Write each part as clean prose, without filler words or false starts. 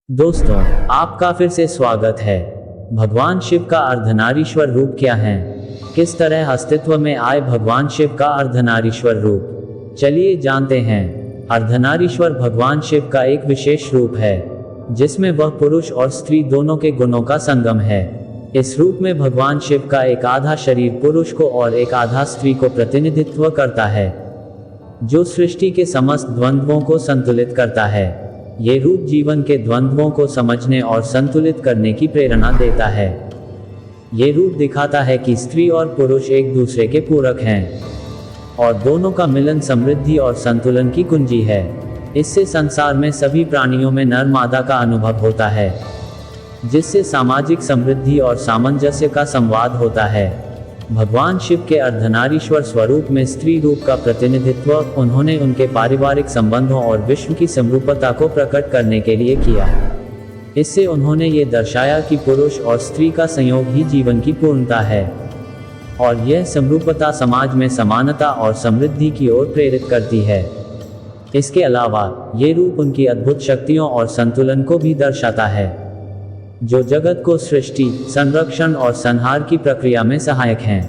दोस्तों, आपका फिर से स्वागत है। भगवान शिव का अर्धनारीश्वर रूप क्या है? किस तरह अस्तित्व में आए भगवान शिव का अर्धनारीश्वर रूप? चलिए जानते हैं। अर्धनारीश्वर भगवान शिव का एक विशेष रूप है, जिसमें वह पुरुष और स्त्री दोनों के गुणों का संगम है। इस रूप में भगवान शिव का एक आधा शरीर पुरुष को और एक आधा स्त्री को प्रतिनिधित्व करता है, जो सृष्टि के समस्त द्वंद्वों को संतुलित करता है। ये रूप जीवन के द्वंद्वों को समझने और संतुलित करने की प्रेरणा देता है। ये रूप दिखाता है कि स्त्री और पुरुष एक दूसरे के पूरक हैं और दोनों का मिलन समृद्धि और संतुलन की कुंजी है। इससे संसार में सभी प्राणियों में नर मादा का अनुभव होता है, जिससे सामाजिक समृद्धि और सामंजस्य का संवाद होता है। भगवान शिव के अर्धनारीश्वर स्वरूप में स्त्री रूप का प्रतिनिधित्व उन्होंने उनके पारिवारिक संबंधों और विश्व की समरूपता को प्रकट करने के लिए किया। इससे उन्होंने ये दर्शाया कि पुरुष और स्त्री का संयोग ही जीवन की पूर्णता है और यह समरूपता समाज में समानता और समृद्धि की ओर प्रेरित करती है। इसके अलावा ये रूप उनकी अद्भुत शक्तियों और संतुलन को भी दर्शाता है, जो जगत को सृष्टि, संरक्षण और संहार की प्रक्रिया में सहायक हैं।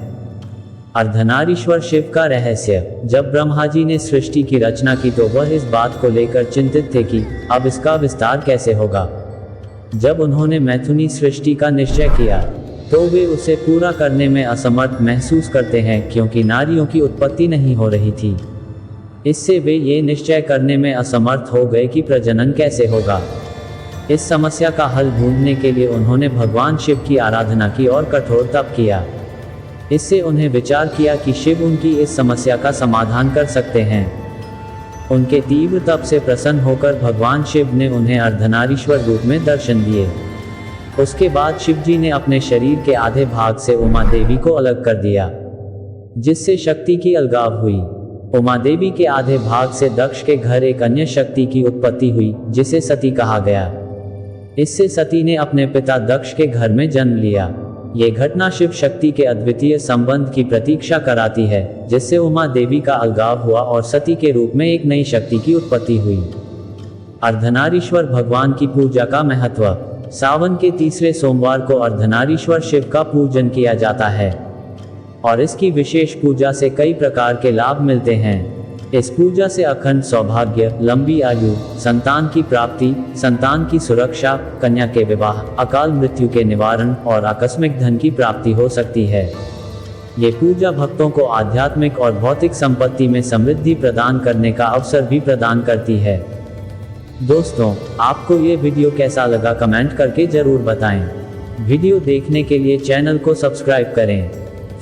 अर्धनारीश्वर शिव का रहस्य। जब ब्रह्मा जी ने सृष्टि की रचना की तो वह इस बात को लेकर चिंतित थे कि अब इसका विस्तार कैसे होगा। जब उन्होंने मैथुनी सृष्टि का निश्चय किया तो वे उसे पूरा करने में असमर्थ महसूस करते हैं, क्योंकि नारियों की उत्पत्ति नहीं हो रही थी। इससे वे ये निश्चय करने में असमर्थ हो गए कि प्रजनन कैसे होगा। इस समस्या का हल ढूंढने के लिए उन्होंने भगवान शिव की आराधना की और कठोर तप किया। इससे उन्हें विचार किया कि शिव उनकी इस समस्या का समाधान कर सकते हैं। उनके तीव्र तप से प्रसन्न होकर भगवान शिव ने उन्हें अर्धनारीश्वर रूप में दर्शन दिए। उसके बाद शिव जी ने अपने शरीर के आधे भाग से उमा देवी को अलग कर दिया, जिससे शक्ति की अलगाव हुई। उमा देवी के आधे भाग से दक्ष के घर एक अन्य शक्ति की उत्पत्ति हुई, जिसे सती कहा गया। इससे सती ने अपने पिता दक्ष के घर में जन्म लिया। ये घटना शिव शक्ति के अद्वितीय संबंध की प्रतीक्षा कराती है, जिससे उमा देवी का अलगाव हुआ और सती के रूप में एक नई शक्ति की उत्पत्ति हुई। अर्धनारीश्वर भगवान की पूजा का महत्व। सावन के तीसरे सोमवार को अर्धनारीश्वर शिव का पूजन किया जाता है और इसकी विशेष पूजा से कई प्रकार के लाभ मिलते हैं। इस पूजा से अखंड सौभाग्य, लंबी आयु, संतान की प्राप्ति, संतान की सुरक्षा, कन्या के विवाह, अकाल मृत्यु के निवारण और आकस्मिक धन की प्राप्ति हो सकती है। ये पूजा भक्तों को आध्यात्मिक और भौतिक संपत्ति में समृद्धि प्रदान करने का अवसर भी प्रदान करती है। दोस्तों, आपको ये वीडियो कैसा लगा कमेंट करके जरूर बताएं। वीडियो देखने के लिए चैनल को सब्सक्राइब करें।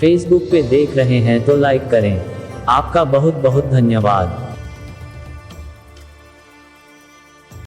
फेसबुक पे देख रहे हैं तो लाइक करें। आपका बहुत बहुत धन्यवाद।